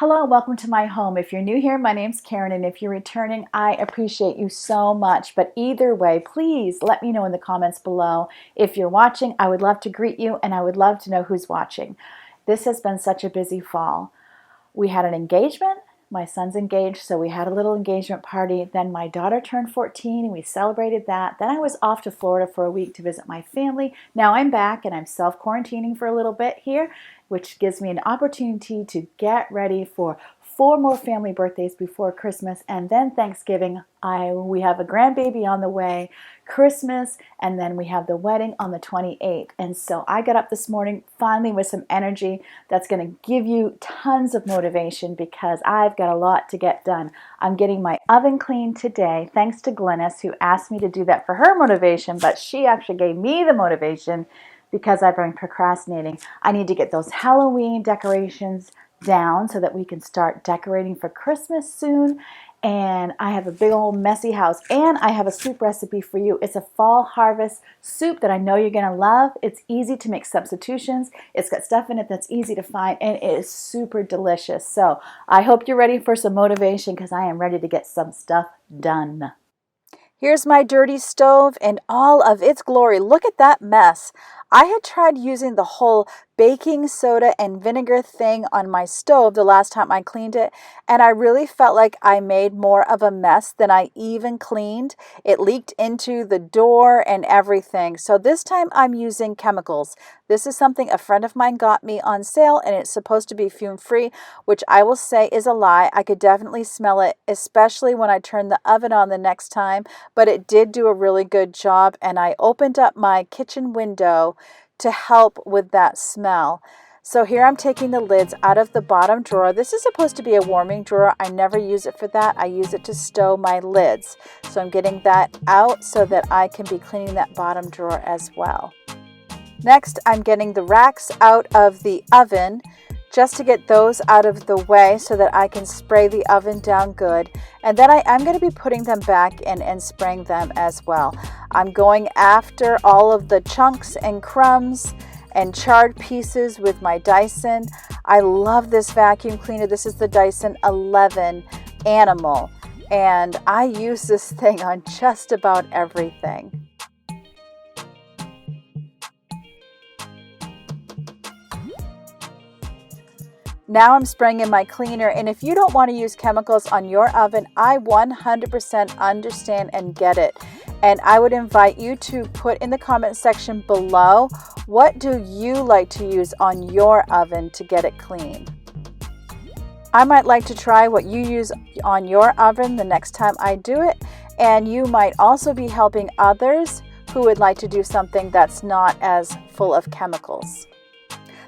Hello, welcome to my home. If you're new here, my name's Karen, and if you're returning, I appreciate you so much. But either way, please let me know in the comments below. If you're watching, I would love to greet you, and I would love to know who's watching. This has been such a busy fall. We had an engagement. My son's engaged, so we had a little engagement party. Then my daughter turned 14 and we celebrated that. Then I was off to Florida for a week to visit my family. Now I'm back and I'm self-quarantining for a little bit here, which gives me an opportunity to get ready for 4 more family birthdays before Christmas, and then Thanksgiving. We have a grandbaby on the way, Christmas, and then we have the wedding on the 28th. And so I got up this morning finally with some energy that's going to give you tons of motivation because I've got a lot to get done. I'm getting my oven cleaned today, thanks to Glynis, who asked me to do that for her motivation, but she actually gave me the motivation because I've been procrastinating. I need to get those Halloween decorations down so that we can start decorating for Christmas soon. And I have a big old messy house, and I have a soup recipe for you. It's a fall harvest soup that I know you're gonna love. It's easy to make substitutions. It's got stuff in it that's easy to find, and it is super delicious. So I hope you're ready for some motivation because I am ready to get some stuff done. Here's my dirty stove in all of its glory. Look at that mess. I had tried using the whole baking soda and vinegar thing on my stove the last time I cleaned it, and I really felt like I made more of a mess than I even cleaned. It leaked into the door and everything. So this time I'm using chemicals. This is something a friend of mine got me on sale, and it's supposed to be fume-free, which I will say is a lie. I could definitely smell it, especially when I turned the oven on the next time, but it did do a really good job, and I opened up my kitchen window to help with that smell. So here I'm taking the lids out of the bottom drawer. This is supposed to be a warming drawer. I never use it for that. I use it to stow my lids. So I'm getting that out so that I can be cleaning that bottom drawer as well. Next, I'm getting the racks out of the oven just to get those out of the way so that I can spray the oven down good. And then I'm going to be putting them back in and spraying them as well. I'm going after all of the chunks and crumbs and charred pieces with my Dyson. I love this vacuum cleaner. This is the Dyson 11 Animal, and I use this thing on just about everything. Now I'm spraying in my cleaner, and if you don't want to use chemicals on your oven, I 100% understand and get it. And I would invite you to put in the comment section below, what do you like to use on your oven to get it clean? I might like to try what you use on your oven the next time I do it, and you might also be helping others who would like to do something that's not as full of chemicals.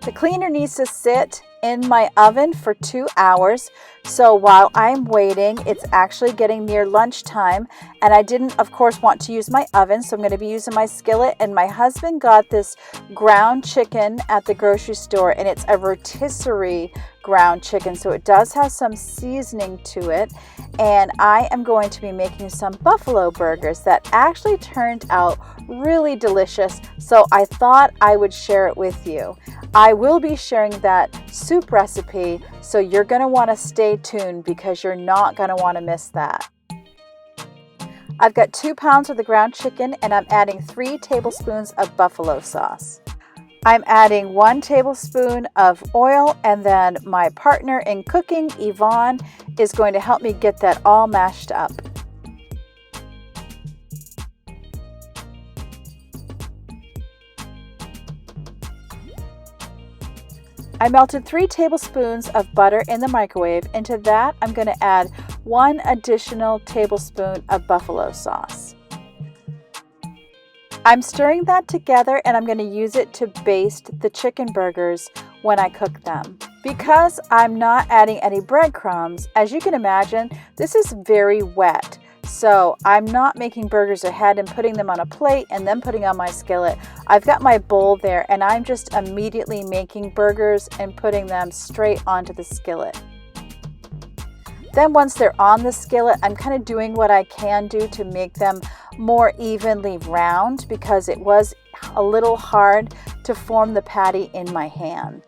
The cleaner needs to sit in my oven for 2 hours. So while I'm waiting, it's actually getting near lunchtime, and I didn't, of course, want to use my oven, so I'm going to be using my skillet. And my husband got this ground chicken at the grocery store, and it's a rotisserie ground chicken, so it does have some seasoning to it. And I am going to be making some buffalo burgers that actually turned out really delicious, so I thought I would share it with you. I will be sharing that soup recipe, so you're going to want to stay tuned because you're not going to want to miss that. I've got 2 pounds of the ground chicken, and I'm adding 3 tablespoons of buffalo sauce. I'm adding 1 tablespoon of oil, and then my partner in cooking, Yvonne, is going to help me get that all mashed up. I melted 3 tablespoons of butter in the microwave. Into that, I'm going to add 1 additional tablespoon of buffalo sauce. I'm stirring that together, and I'm going to use it to baste the chicken burgers when I cook them. Because I'm not adding any breadcrumbs, as you can imagine, this is very wet. So I'm not making burgers ahead and putting them on a plate and then putting on my skillet. I've got my bowl there, and I'm just immediately making burgers and putting them straight onto the skillet. Then once they're on the skillet, I'm kind of doing what I can do to make them more evenly round because it was a little hard to form the patty in my hand.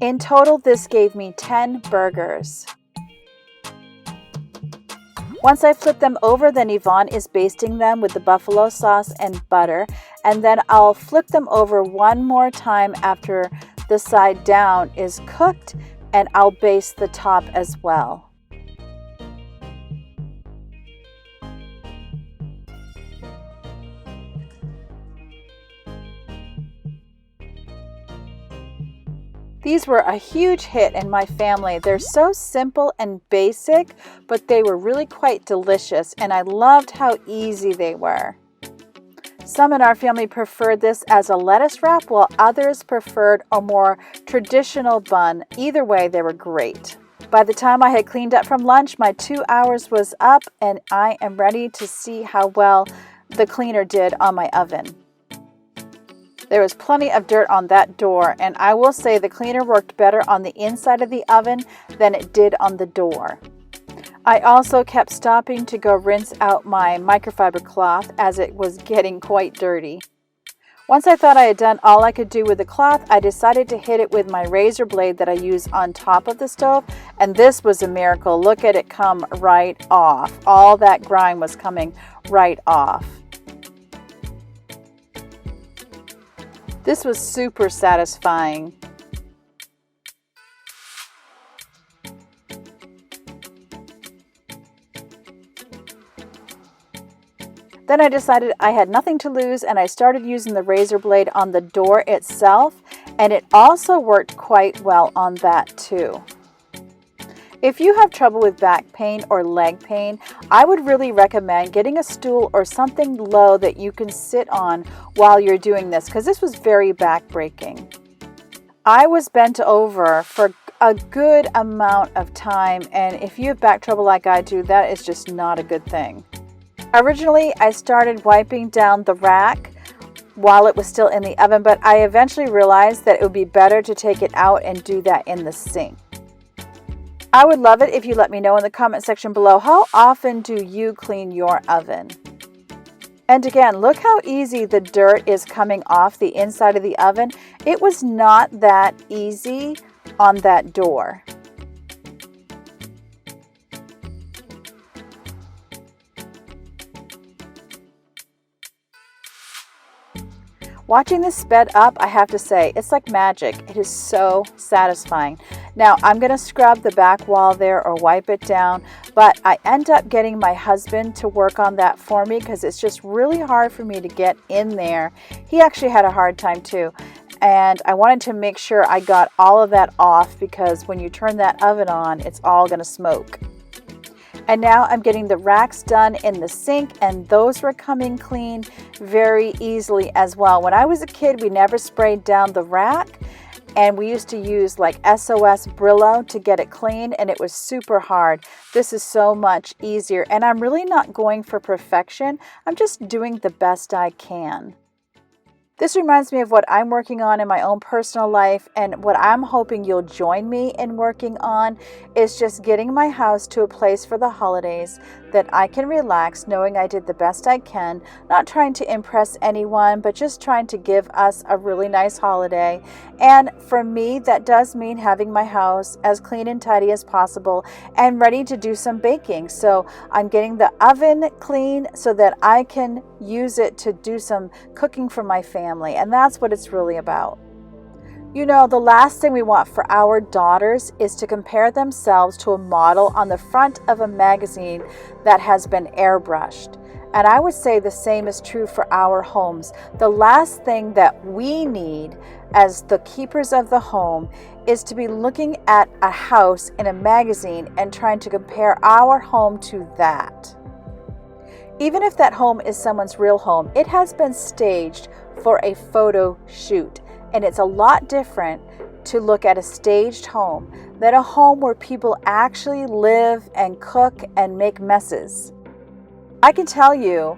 In total, this gave me 10 burgers. Once I flip them over, then Yvonne is basting them with the buffalo sauce and butter, and then I'll flip them over one more time after the side down is cooked, and I'll baste the top as well. These were a huge hit in my family. They're so simple and basic, but they were really quite delicious, and I loved how easy they were. Some in our family preferred this as a lettuce wrap, while others preferred a more traditional bun. Either way, they were great. By the time I had cleaned up from lunch, my 2 hours was up, and I am ready to see how well the cleaner did on my oven. There was plenty of dirt on that door, and I will say the cleaner worked better on the inside of the oven than it did on the door. I also kept stopping to go rinse out my microfiber cloth as it was getting quite dirty. Once I thought I had done all I could do with the cloth, I decided to hit it with my razor blade that I use on top of the stove, and this was a miracle. Look at it come right off. All that grime was coming right off. This was super satisfying. Then I decided I had nothing to lose, and I started using the razor blade on the door itself, and it also worked quite well on that too. If you have trouble with back pain or leg pain, I would really recommend getting a stool or something low that you can sit on while you're doing this, because this was very back-breaking. I was bent over for a good amount of time, and if you have back trouble like I do, that is just not a good thing. Originally, I started wiping down the rack while it was still in the oven, but I eventually realized that it would be better to take it out and do that in the sink. I would love it if you let me know in the comment section below, how often do you clean your oven? And again, look how easy the dirt is coming off the inside of the oven. It was not that easy on that door. Watching this sped up, I have to say, it's like magic. It is so satisfying. Now, I'm going to scrub the back wall there or wipe it down, but I end up getting my husband to work on that for me because it's just really hard for me to get in there. He actually had a hard time too, and I wanted to make sure I got all of that off because when you turn that oven on, it's all going to smoke. And now I'm getting the racks done in the sink, and those were coming clean very easily as well. When I was a kid, we never sprayed down the rack, and we used to use like SOS Brillo to get it clean, and it was super hard. This is so much easier, and I'm really not going for perfection. I'm just doing the best I can. This reminds me of what I'm working on in my own personal life, and what I'm hoping you'll join me in working on is just getting my house to a place for the holidays that I can relax knowing I did the best I can, not trying to impress anyone, but just trying to give us a really nice holiday. And for me, that does mean having my house as clean and tidy as possible and ready to do some baking. So I'm getting the oven clean so that I can use it to do some cooking for my family, and that's what it's really about. You know, the last thing we want for our daughters is to compare themselves to a model on the front of a magazine that has been airbrushed. And I would say the same is true for our homes. The last thing that we need as the keepers of the home is to be looking at a house in a magazine and trying to compare our home to that. Even if that home is someone's real home, it has been staged for a photo shoot. And it's a lot different to look at a staged home than a home where people actually live and cook and make messes. I can tell you,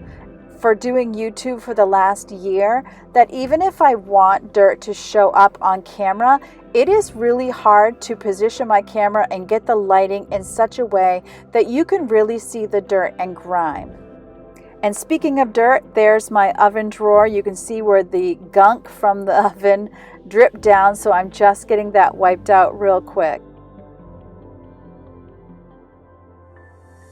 for doing YouTube for the last year, that even if I want dirt to show up on camera, it is really hard to position my camera and get the lighting in such a way that you can really see the dirt and grime. And speaking of dirt, there's my oven drawer. You can see where the gunk from the oven drip down, so I'm just getting that wiped out real quick.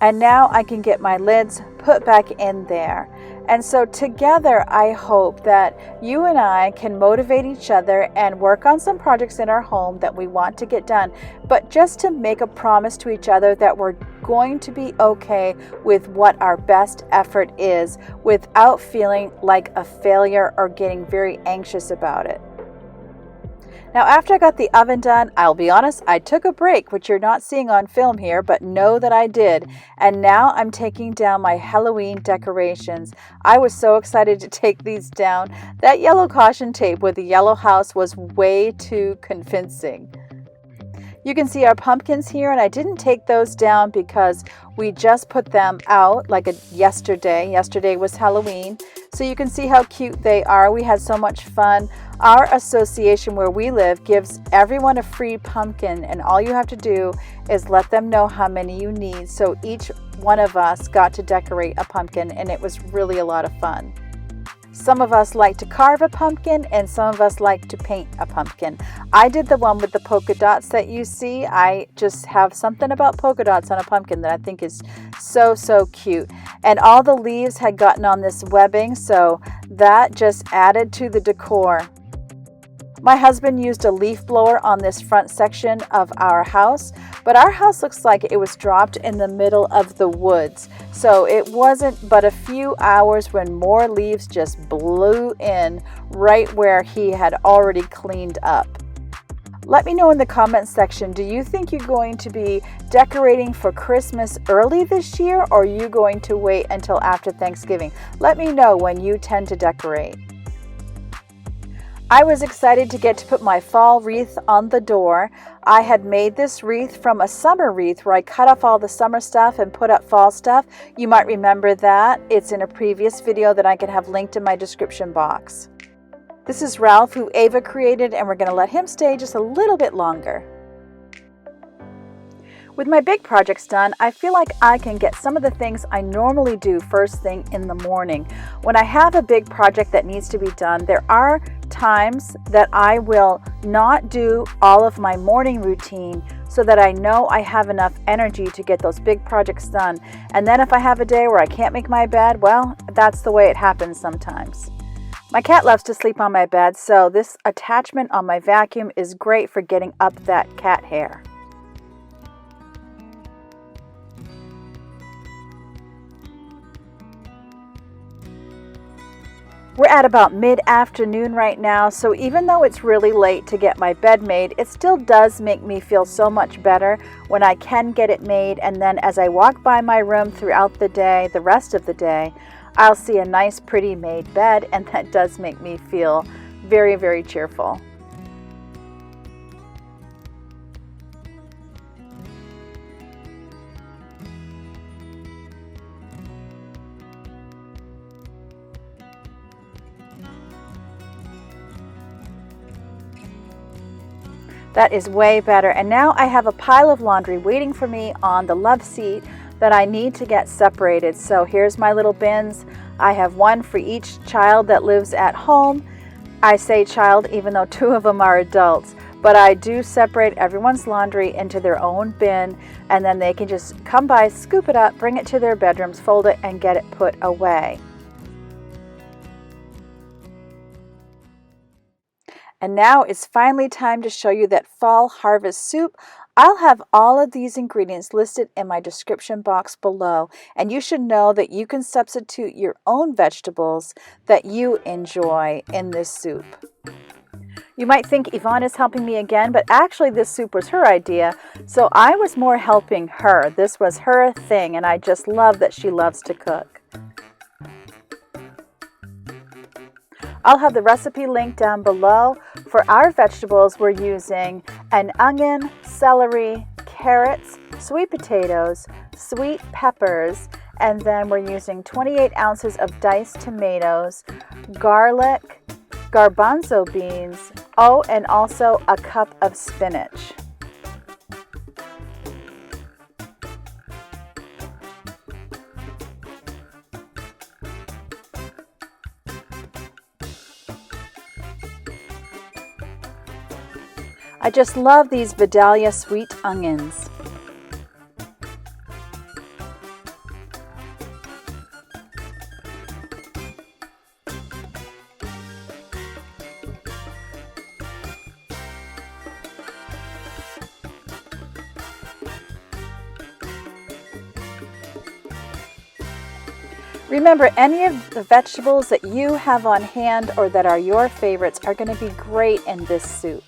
And now I can get my lids put back in there. And so together, I hope that you and I can motivate each other and work on some projects in our home that we want to get done, but just to make a promise to each other that we're going to be okay with what our best effort is without feeling like a failure or getting very anxious about it. Now, after I got the oven done, I'll be honest, I took a break, which you're not seeing on film here, but know that I did. And now I'm taking down my Halloween decorations. I was so excited to take these down. That yellow caution tape with the yellow house was way too convincing. You can see our pumpkins here, and I didn't take those down because we just put them out like yesterday. Yesterday was Halloween. So you can see how cute they are. We had so much fun. Our association where we live gives everyone a free pumpkin, and all you have to do is let them know how many you need. So each one of us got to decorate a pumpkin, and it was really a lot of fun. Some of us like to carve a pumpkin, and some of us like to paint a pumpkin. I did the one with the polka dots that you see. I just have something about polka dots on a pumpkin that I think is so cute. And all the leaves had gotten on this webbing, so that just added to the decor. My husband used a leaf blower on this front section of our house, but our house looks like it was dropped in the middle of the woods. So it wasn't but a few hours when more leaves just blew in right where he had already cleaned up. Let me know in the comments section, do you think you're going to be decorating for Christmas early this year, or are you going to wait until after Thanksgiving? Let me know when you tend to decorate. I was excited to get to put my fall wreath on the door. I had made this wreath from a summer wreath where I cut off all the summer stuff and put up fall stuff. You might remember that. It's in a previous video that I can have linked in my description box. This is Ralph, who Ava created, and we're going to let him stay just a little bit longer. With my big projects done, I feel like I can get some of the things I normally do first thing in the morning. When I have a big project that needs to be done, there are times that I will not do all of my morning routine so that I know I have enough energy to get those big projects done. And then if I have a day where I can't make my bed, well, that's the way it happens sometimes. My cat loves to sleep on my bed, so this attachment on my vacuum is great for getting up that cat hair. We're at about mid-afternoon right now, so even though it's really late to get my bed made, it still does make me feel so much better when I can get it made, and then as I walk by my room throughout the day, the rest of the day, I'll see a nice pretty made bed, and that does make me feel very cheerful. That is way better. And now I have a pile of laundry waiting for me on the love seat that I need to get separated. So here's my little bins. I have one for each child that lives at home. I say child even though two of them are adults, but I do separate everyone's laundry into their own bin, and then they can just come by, scoop it up, bring it to their bedrooms, fold it, and get it put away. And now it's finally time to show you that fall harvest soup. I'll have all of these ingredients listed in my description box below, and you should know that you can substitute your own vegetables that you enjoy in this soup. You might think Yvonne is helping me again, but actually this soup was her idea, so I was more helping her. This was her thing, and I just love that she loves to cook. I'll have the recipe linked down below. For our vegetables, we're using an onion, celery, carrots, sweet potatoes, sweet peppers, and then we're using 28 ounces of diced tomatoes, garlic, garbanzo beans, and also a cup of spinach. I just love these Vidalia sweet onions. Remember, any of the vegetables that you have on hand or that are your favorites are going to be great in this soup.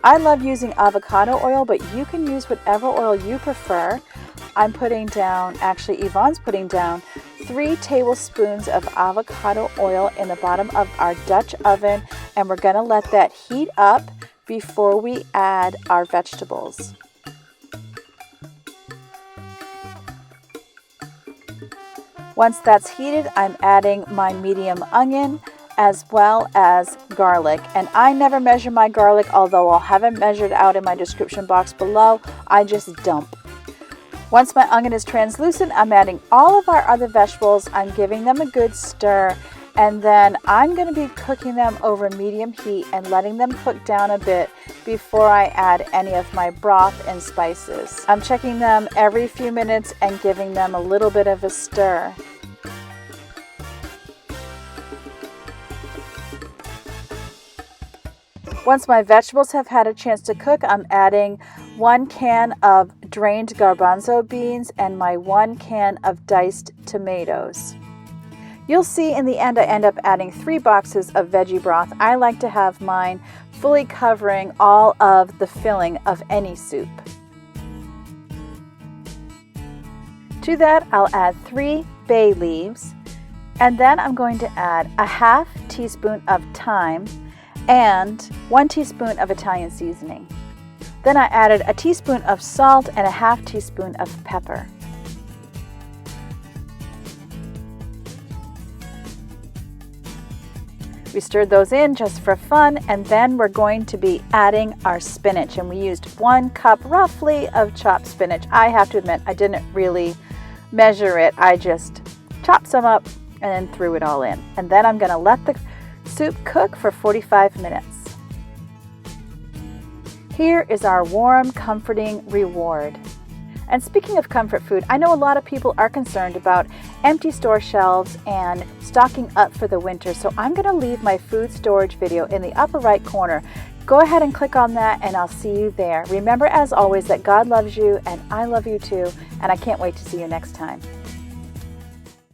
I love using avocado oil, but you can use whatever oil you prefer. I'm putting down, actually Yvonne's putting down 3 tablespoons of avocado oil in the bottom of our Dutch oven, and we're going to let that heat up before we add our vegetables. Once that's heated, I'm adding my medium onion as well as garlic. And I never measure my garlic, although I'll have it measured out in my description box below. I just dump. Once my onion is translucent, I'm adding all of our other vegetables. I'm giving them a good stir, and then I'm going to be cooking them over medium heat and letting them cook down a bit before I add any of my broth and spices. I'm checking them every few minutes and giving them a little bit of a stir. Once my vegetables have had a chance to cook, I'm adding 1 can of drained garbanzo beans and my 1 can of diced tomatoes. You'll see in the end I end up adding 3 boxes of veggie broth. I like to have mine fully covering all of the filling of any soup. To that, I'll add 3 bay leaves, and then I'm going to add a half teaspoon of thyme and 1 teaspoon of Italian seasoning. Then I added a teaspoon of salt and a half teaspoon of pepper. We stirred those in just for fun, and then we're going to be adding our spinach, and we used 1 cup roughly of chopped spinach. I have to admit, I didn't really measure it. I just chopped some up and then threw it all in. And then I'm going to let the soup cook for 45 minutes. Here is our warm, comforting reward. And speaking of comfort food, I know a lot of people are concerned about empty store shelves and stocking up for the winter, so I'm going to leave my food storage video in the upper right corner. Go ahead and click on that and I'll see you there. Remember, as always, that God loves you and I love you too, and I can't wait to see you next time.